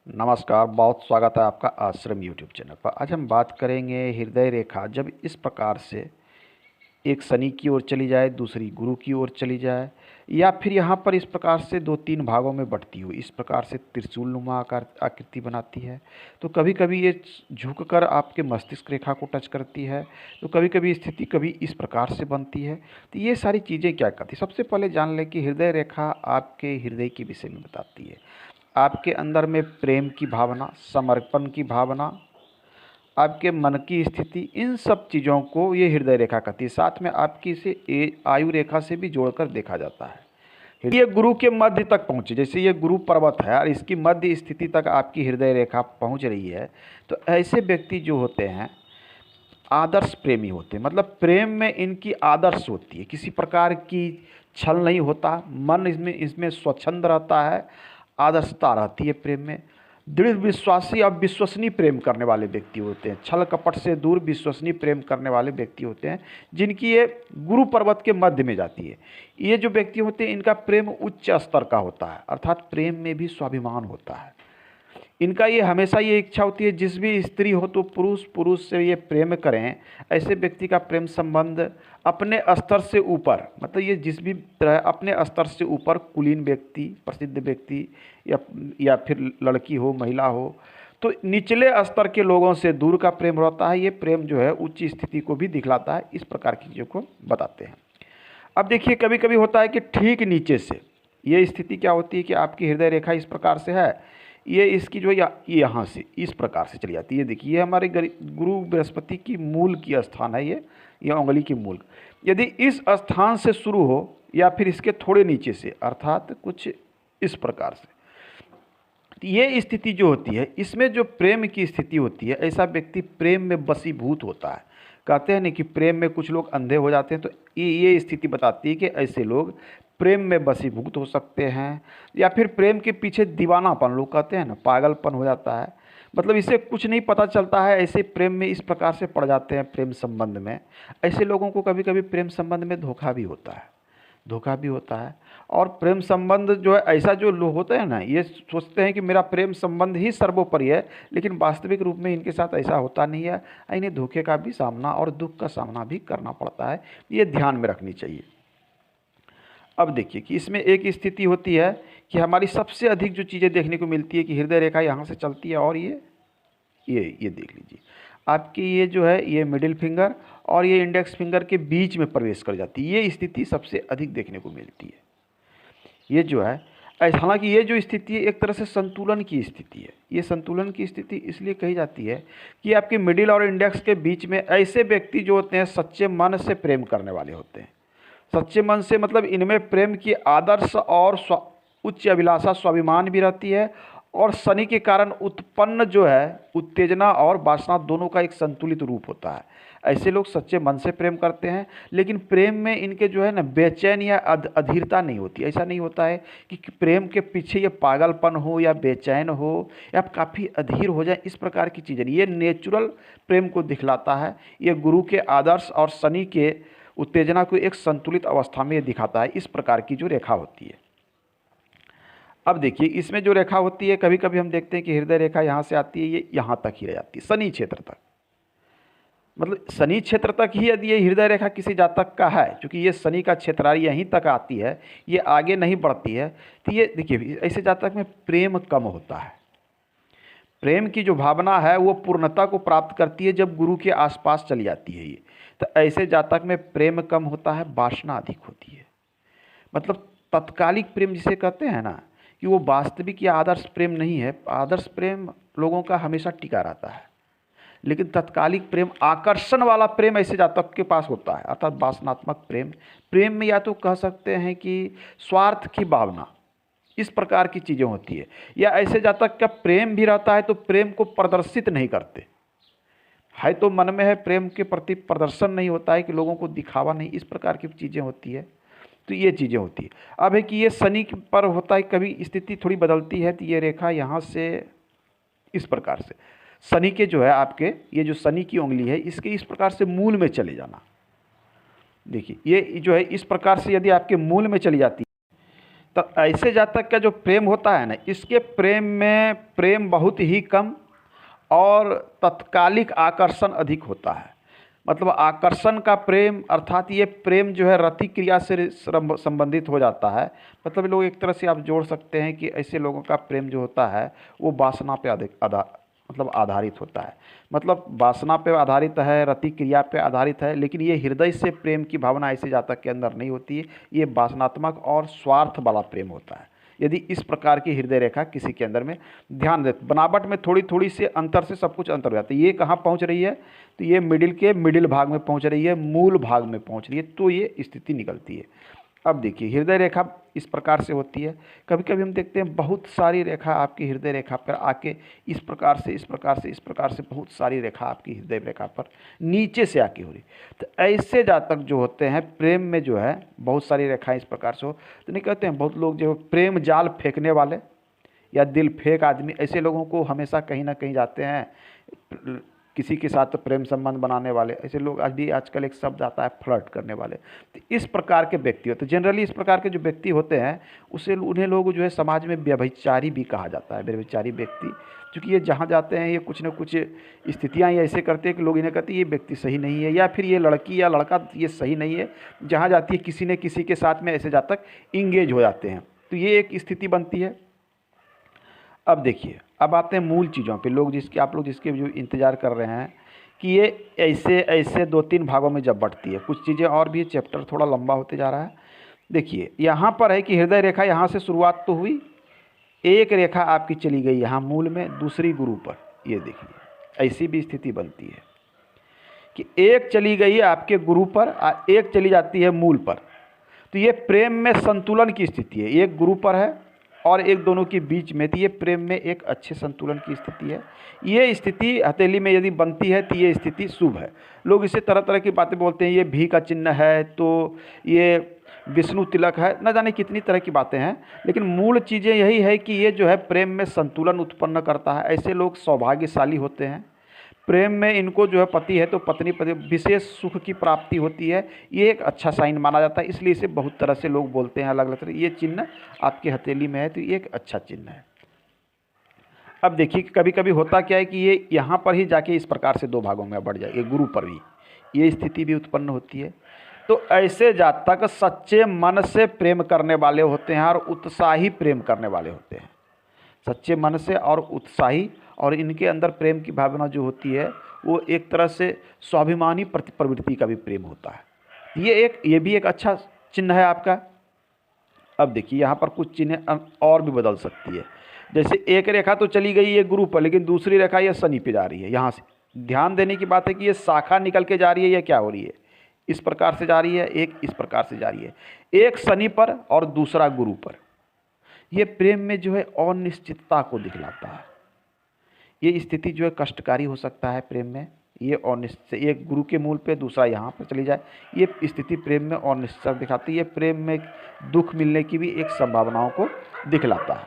नमस्कार, बहुत स्वागत है आपका आश्रम यूट्यूब चैनल पर। आज हम बात करेंगे हृदय रेखा जब इस प्रकार से एक शनि की ओर चली जाए, दूसरी गुरु की ओर चली जाए, या फिर यहाँ पर इस प्रकार से दो तीन भागों में बढ़ती हुई इस प्रकार से त्रिशूल नुमा आकार आकृति बनाती है। तो कभी कभी ये झुककर आपके मस्तिष्क रेखा को टच करती है, तो कभी कभी स्थिति कभी इस प्रकार से बनती है। तो ये सारी चीज़ें क्या करती है, सबसे पहले जान लें कि हृदय रेखा आपके हृदय के विषय में बताती है। आपके अंदर में प्रेम की भावना, समर्पण की भावना, आपके मन की स्थिति, इन सब चीज़ों को ये हृदय रेखा कहती है। साथ में आपकी इसे आयु रेखा से भी जोड़कर देखा जाता है। ये गुरु के मध्य तक पहुँचे, जैसे ये गुरु पर्वत है और इसकी मध्य स्थिति तक आपकी हृदय रेखा पहुँच रही है, तो ऐसे व्यक्ति जो होते हैं आदर्श प्रेमी होते हैं। मतलब प्रेम में इनकी आदर्श होती है, किसी प्रकार की छल नहीं होता, मन इसमें स्वच्छंद रहता है, आदर्शता रहती है प्रेम में। दृढ़ विश्वासी और विश्वसनीय प्रेम करने वाले व्यक्ति होते हैं, छल कपट से दूर विश्वसनीय प्रेम करने वाले व्यक्ति होते हैं, जिनकी ये गुरु पर्वत के मध्य में जाती है। ये जो व्यक्ति होते हैं इनका प्रेम उच्च स्तर का होता है, अर्थात प्रेम में भी स्वाभिमान होता है। इनका ये हमेशा ये इच्छा होती है जिस भी स्त्री हो तो पुरुष से ये प्रेम करें। ऐसे व्यक्ति का प्रेम संबंध अपने स्तर से ऊपर, मतलब ये जिस भी तरह अपने स्तर से ऊपर कुलीन व्यक्ति, प्रसिद्ध व्यक्ति या फिर लड़की हो, महिला हो, तो निचले स्तर के लोगों से दूर का प्रेम रहता है। ये प्रेम जो है उच्च स्थिति को भी दिखलाता है, इस प्रकार की चीज़ों को बताते हैं। अब देखिए, कभी कभी होता है कि ठीक नीचे से ये स्थिति क्या होती है कि आपकी हृदय रेखा इस प्रकार से है, ये इसकी जो यहाँ से इस प्रकार से चली जाती है। देखिए, ये हमारे गुरु बृहस्पति की मूल की स्थान है, ये उंगली की मूल। यदि इस स्थान से शुरू हो या फिर इसके थोड़े नीचे से, अर्थात कुछ इस प्रकार से, ये स्थिति जो होती है, इसमें जो प्रेम की स्थिति होती है, ऐसा व्यक्ति प्रेम में वशीभूत होता है। कहते हैं ना कि प्रेम में कुछ लोग अंधे हो जाते हैं, तो ये स्थिति बताती है कि ऐसे लोग प्रेम में वशीभूत हो सकते हैं, या फिर प्रेम के पीछे दीवानापन, लोग कहते हैं ना, पागलपन हो जाता है। मतलब इसे कुछ नहीं पता चलता है, ऐसे प्रेम में इस प्रकार से पड़ जाते हैं प्रेम संबंध में। ऐसे लोगों को कभी कभी प्रेम संबंध में धोखा भी होता है। और प्रेम संबंध जो है, ऐसा जो लोग होते हैं ना, ये सोचते हैं कि मेरा प्रेम संबंध ही सर्वोपरि है, लेकिन वास्तविक रूप में इनके साथ ऐसा होता नहीं है। इन्हें धोखे का भी सामना और दुख का सामना भी करना पड़ता है, ये ध्यान में रखनी चाहिए। अब देखिए कि इसमें एक स्थिति होती है कि हमारी सबसे अधिक जो चीज़ें देखने को मिलती है कि हृदय रेखा यहाँ से चलती है, और ये देख लीजिए, आपकी ये जो है ये मिडिल फिंगर और ये इंडेक्स फिंगर के बीच में प्रवेश कर जाती है। ये स्थिति सबसे अधिक देखने को मिलती है। ये जो है, हालांकि ये जो स्थिति है एक तरह से संतुलन की स्थिति है। ये संतुलन की स्थिति इसलिए कही जाती है कि आपके मिडिल और इंडेक्स के बीच में ऐसे व्यक्ति जो होते हैं सच्चे मन से प्रेम करने वाले होते हैं। सच्चे मन से मतलब इनमें प्रेम की आदर्श और उच्च अभिलाषा, स्वाभिमान भी रहती है, और शनि के कारण उत्पन्न जो है उत्तेजना और वासना दोनों का एक संतुलित रूप होता है। ऐसे लोग सच्चे मन से प्रेम करते हैं, लेकिन प्रेम में इनके जो है ना बेचैन या अधीरता नहीं होती। ऐसा नहीं होता है कि प्रेम के पीछे ये पागलपन हो या बेचैन हो या काफ़ी अधीर हो जाए, इस प्रकार की चीज़ें नहीं। ये नेचुरल प्रेम को दिखलाता है। ये गुरु के आदर्श और शनि के उत्तेजना को एक संतुलित अवस्था में दिखाता है। इस प्रकार की जो रेखा होती है, अब देखिए इसमें जो रेखा होती है, कभी कभी हम देखते हैं कि हृदय रेखा यहाँ से आती है, ये यहाँ तक ही रह जाती है, शनि क्षेत्र तक। मतलब शनि क्षेत्र तक ही यदि ये हृदय रेखा किसी जातक का है, क्योंकि ये शनि का क्षेत्रारी यहीं तक आती है, ये आगे नहीं बढ़ती है, तो ये देखिए ऐसे जातक में प्रेम कम होता है। प्रेम की जो भावना है वो पूर्णता को प्राप्त करती है जब गुरु के आसपास चली जाती है ये। तो ऐसे जातक में प्रेम कम होता है, वासना अधिक होती है। मतलब तत्कालिक प्रेम जिसे कहते हैं ना, कि वो वास्तविक या आदर्श प्रेम नहीं है। आदर्श प्रेम लोगों का हमेशा टिका रहता है, लेकिन तत्कालिक प्रेम, आकर्षण वाला प्रेम ऐसे जातक के पास होता है, अर्थात वासनात्मक प्रेम। प्रेम में या तो कह सकते हैं कि स्वार्थ की भावना, इस प्रकार की चीज़ें होती है। या ऐसे जातक का प्रेम भी रहता है तो प्रेम को प्रदर्शित नहीं करते है, तो मन में है, प्रेम के प्रति प्रदर्शन नहीं होता है कि लोगों को दिखावा नहीं, इस प्रकार की चीज़ें होती है। तो ये चीज़ें होती है। अब है कि ये शनि पर होता है, कभी स्थिति थोड़ी बदलती है, तो ये रेखा यहाँ से इस प्रकार से शनि के जो है आपके, ये जो शनि की उंगली है इसके इस प्रकार से मूल में चले जाना। देखिए ये जो है इस प्रकार से यदि आपके मूल में चली जाती है, तो ऐसे जातक का जो प्रेम होता है ना, इसके प्रेम में प्रेम बहुत ही कम और तत्कालिक आकर्षण अधिक होता है। मतलब आकर्षण का प्रेम, अर्थात ये प्रेम जो है रति क्रिया से संबंधित हो जाता है। मतलब लोग एक तरह से आप जोड़ सकते हैं कि ऐसे लोगों का प्रेम जो होता है वो वासना पे आधारित होता है। मतलब वासना पे आधारित है, रति क्रिया पे आधारित है, लेकिन ये हृदय से प्रेम की भावना ऐसे जातक के अंदर नहीं होती है। ये वासनात्मक और स्वार्थ वाला प्रेम होता है। यदि इस प्रकार की हृदय रेखा किसी के अंदर में ध्यान दे, बनावट में थोड़ी थोड़ी से अंतर से सब कुछ अंतर हो जाता है। ये कहाँ पहुँच रही है, तो ये मिडिल भाग में पहुँच रही है, मूल भाग में पहुँच रही है, तो ये स्थिति निकलती है। अब देखिए हृदय रेखा इस प्रकार से होती है। कभी कभी हम देखते हैं बहुत सारी रेखा आपकी हृदय रेखा पर आके इस प्रकार से बहुत सारी रेखा आपकी हृदय रेखा पर नीचे से आके हो रही। तो ऐसे जातक जो होते हैं प्रेम में जो है बहुत सारी रेखाएं इस प्रकार से हो, तो नहीं कहते हैं बहुत लोग जो प्रेम जाल फेंकने वाले या दिल फेंक आदमी, ऐसे लोगों को हमेशा कहीं ना कहीं जाते हैं किसी के साथ तो प्रेम संबंध बनाने वाले। ऐसे लोग आजकल एक शब्द आता है फ्लर्ट करने वाले। तो इस प्रकार के व्यक्ति होते हैं, जनरली इस प्रकार के जो व्यक्ति होते हैं उन्हें लोग जो है समाज में व्यभिचारी भी कहा जाता है। व्यभिचारी व्यक्ति, क्योंकि ये जहाँ जाते हैं ये कुछ न कुछ स्थितियाँ ये ऐसे करते हैं कि लोग इन्हें कहते हैं ये व्यक्ति सही नहीं है, या फिर ये लड़की या लड़का ये सही नहीं है। जहाँ जाती है किसी न किसी के साथ में ऐसे जातक इंगेज हो जाते हैं, तो ये एक स्थिति बनती है। अब देखिए, अब आते हैं मूल चीज़ों पे। आप लोग जिसके जो इंतज़ार कर रहे हैं कि ये ऐसे 2-3 भागों में जब बढ़ती है, कुछ चीज़ें और भी, चैप्टर थोड़ा लंबा होते जा रहा है। देखिए यहाँ पर है कि हृदय रेखा यहाँ से शुरुआत तो हुई, एक रेखा आपकी चली गई यहाँ मूल में, दूसरी गुरु पर। ये देखिए ऐसी भी स्थिति बनती है कि एक चली गई है आपके गुरु पर और एक चली जाती है मूल पर। तो ये प्रेम में संतुलन की स्थिति है, एक गुरु पर है और एक दोनों के बीच में, तो ये प्रेम में एक अच्छे संतुलन की स्थिति है। ये स्थिति हथेली में यदि बनती है तो ये स्थिति शुभ है। लोग इसे तरह तरह की बातें बोलते हैं, ये भी का चिन्ह है, तो ये विष्णु तिलक है, न जाने कितनी तरह की बातें हैं, लेकिन मूल चीज़ें यही है कि ये जो है प्रेम में संतुलन उत्पन्न करता है। ऐसे लोग सौभाग्यशाली होते हैं। प्रेम में इनको जो है पति है तो पत्नी पति विशेष सुख की प्राप्ति होती है। ये एक अच्छा साइन माना जाता है, इसलिए इसे बहुत तरह से लोग बोलते हैं, अलग अलग तरह। ये चिन्ह आपकी हथेली में है तो ये एक अच्छा चिन्ह है। अब देखिए कि कभी कभी होता क्या है कि ये यहाँ पर ही जाके इस प्रकार से 2 भागों में बढ़ जाए, ये गुरु पर भी ये स्थिति भी उत्पन्न होती है। तो ऐसे जातक सच्चे मन से प्रेम करने वाले होते हैं और उत्साही प्रेम करने वाले होते हैं, सच्चे मन से और उत्साही। और इनके अंदर प्रेम की भावना जो होती है वो एक तरह से स्वाभिमानी प्रवृत्ति का भी प्रेम होता है। ये भी एक अच्छा चिन्ह है आपका। अब देखिए यहाँ पर कुछ चिन्ह और भी बदल सकती है। जैसे एक रेखा तो चली गई है गुरु पर, लेकिन दूसरी रेखा ये शनि पे जा रही है। यहाँ से ध्यान देने की बात है कि ये शाखा निकल के जा रही है या क्या हो रही है, इस प्रकार से जा रही है, एक इस प्रकार से जा रही है, एक शनि पर और दूसरा गुरु पर। ये प्रेम में जो है अनिश्चितता को दिखलाता है। ये स्थिति जो है कष्टकारी हो सकता है प्रेम में। ये अनिश्चित, एक गुरु के मूल पे दूसरा यहाँ पर चली जाए, ये स्थिति प्रेम में अनिश्चितता दिखाती है। ये प्रेम में दुख मिलने की भी एक संभावनाओं को दिखलाता है।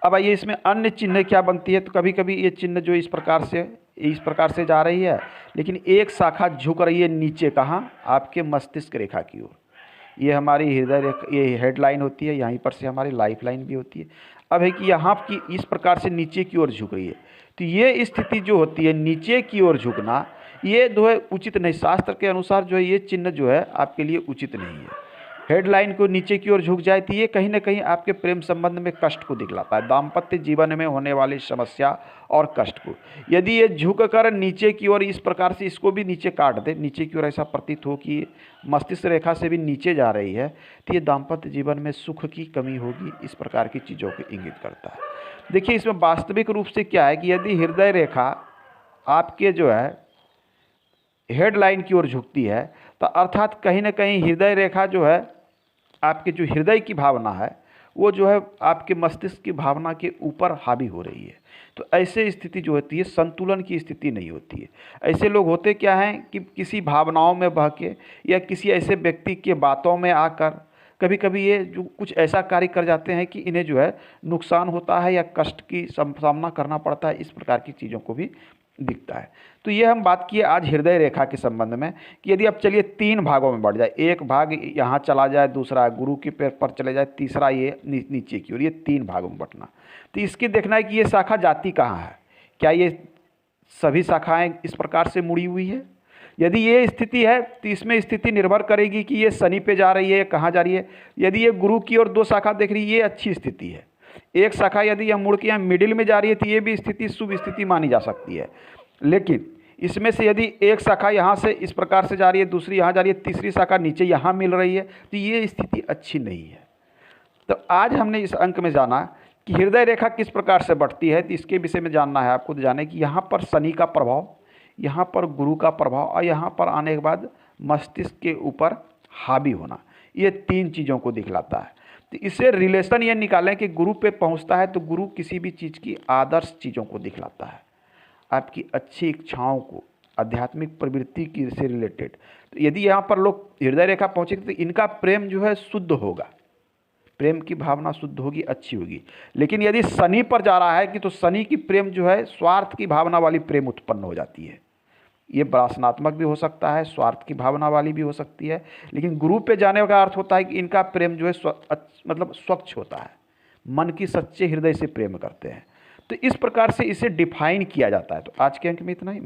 अब आइए इसमें अन्य चिन्ह क्या बनती है। तो कभी कभी ये चिन्ह जो इस प्रकार से जा रही है, लेकिन एक शाखा झुक रही है नीचे, कहाँ, आपके मस्तिष्क रेखा की ओर। ये हमारी हृदय रेखा, ये हेडलाइन होती है, यहीं पर से हमारी लाइफ लाइन भी होती है। अब है कि यहाँ की इस प्रकार से नीचे की ओर झुक रही है, तो ये स्थिति जो होती है नीचे की ओर झुकना, ये जो है उचित नहीं, शास्त्र के अनुसार जो है ये चिन्ह जो है आपके लिए उचित नहीं है। हेडलाइन को नीचे की ओर झुक जाए तो ये कहीं ना कहीं आपके प्रेम संबंध में कष्ट को दिखलाता है, दाम्पत्य जीवन में होने वाली समस्या और कष्ट को। यदि ये झुक कर नीचे की ओर इस प्रकार से इसको भी नीचे काट दे, नीचे की ओर ऐसा प्रतीत हो कि मस्तिष्क रेखा से भी नीचे जा रही है, तो ये दाम्पत्य जीवन में सुख की कमी होगी, इस प्रकार की चीज़ों को इंगित करता है। देखिए इसमें वास्तविक रूप से क्या है कि यदि हृदय रेखा आपके जो है हेडलाइन की ओर झुकती है, तो अर्थात कहीं ना कहीं हृदय रेखा जो है आपके जो हृदय की भावना है वो जो है आपके मस्तिष्क की भावना के ऊपर हावी हो रही है। तो ऐसे स्थिति जो होती है संतुलन की स्थिति नहीं होती है। ऐसे लोग होते क्या हैं कि किसी भावनाओं में बह के या किसी ऐसे व्यक्ति के बातों में आकर कभी कभी ये जो कुछ ऐसा कार्य कर जाते हैं कि इन्हें जो है नुकसान होता है या कष्ट की सामना करना पड़ता है। इस प्रकार की चीज़ों को भी दिखता है। तो ये हम बात किए आज हृदय रेखा के संबंध में कि यदि अब चलिए 3 भागों में बढ़ जाए, एक भाग यहाँ चला जाए, दूसरा गुरु के पैर पर चले जाए, तीसरा ये नीचे की ओर, ये 3 भागों में बंटना। तो इसकी देखना है कि ये शाखा जाती कहाँ है, क्या ये सभी शाखाएं इस प्रकार से मुड़ी हुई है। यदि ये स्थिति है तो इसमें स्थिति निर्भर करेगी कि ये शनि पे जा रही है, कहाँ जा रही है। यदि ये गुरु की ओर 2 शाखा देख रही है, ये अच्छी स्थिति है। एक शाखा यदि यह मुड़ के यहाँ मिडिल में जा रही है तो ये भी स्थिति शुभ स्थिति मानी जा सकती है। लेकिन इसमें से यदि एक शाखा यहाँ से इस प्रकार से जा रही है, दूसरी यहाँ जा रही है, तीसरी शाखा नीचे यहाँ मिल रही है, तो ये स्थिति अच्छी नहीं है। तो आज हमने इस अंक में जाना कि हृदय रेखा किस प्रकार से बढ़ती है, तो इसके विषय में जानना है आपको। तो जाने कि यहाँ पर शनि का प्रभाव, यहाँ पर गुरु का प्रभाव और यहाँ पर आने के बाद मस्तिष्क के ऊपर हावी होना, ये 3 चीज़ों को दिखलाता है। तो इससे रिलेशन ये निकालें कि गुरु पे पहुँचता है तो गुरु किसी भी चीज़ की आदर्श चीज़ों को दिखलाता है, आपकी अच्छी इच्छाओं को, आध्यात्मिक प्रवृत्ति की से रिलेटेड। तो यदि यहाँ पर लोग हृदय रेखा पहुँचेंगे तो इनका प्रेम जो है शुद्ध होगा, प्रेम की भावना शुद्ध होगी, अच्छी होगी। लेकिन यदि शनि पर जा रहा है कि तो शनि की प्रेम जो है स्वार्थ की भावना वाली प्रेम उत्पन्न हो जाती है। ये वासनात्मक भी हो सकता है, स्वार्थ की भावना वाली भी हो सकती है। लेकिन गुरु पे जाने का अर्थ होता है कि इनका प्रेम जो है मतलब स्वच्छ होता है, मन की सच्चे हृदय से प्रेम करते हैं। तो इस प्रकार से इसे डिफाइन किया जाता है। तो आज के अंक में इतना ही।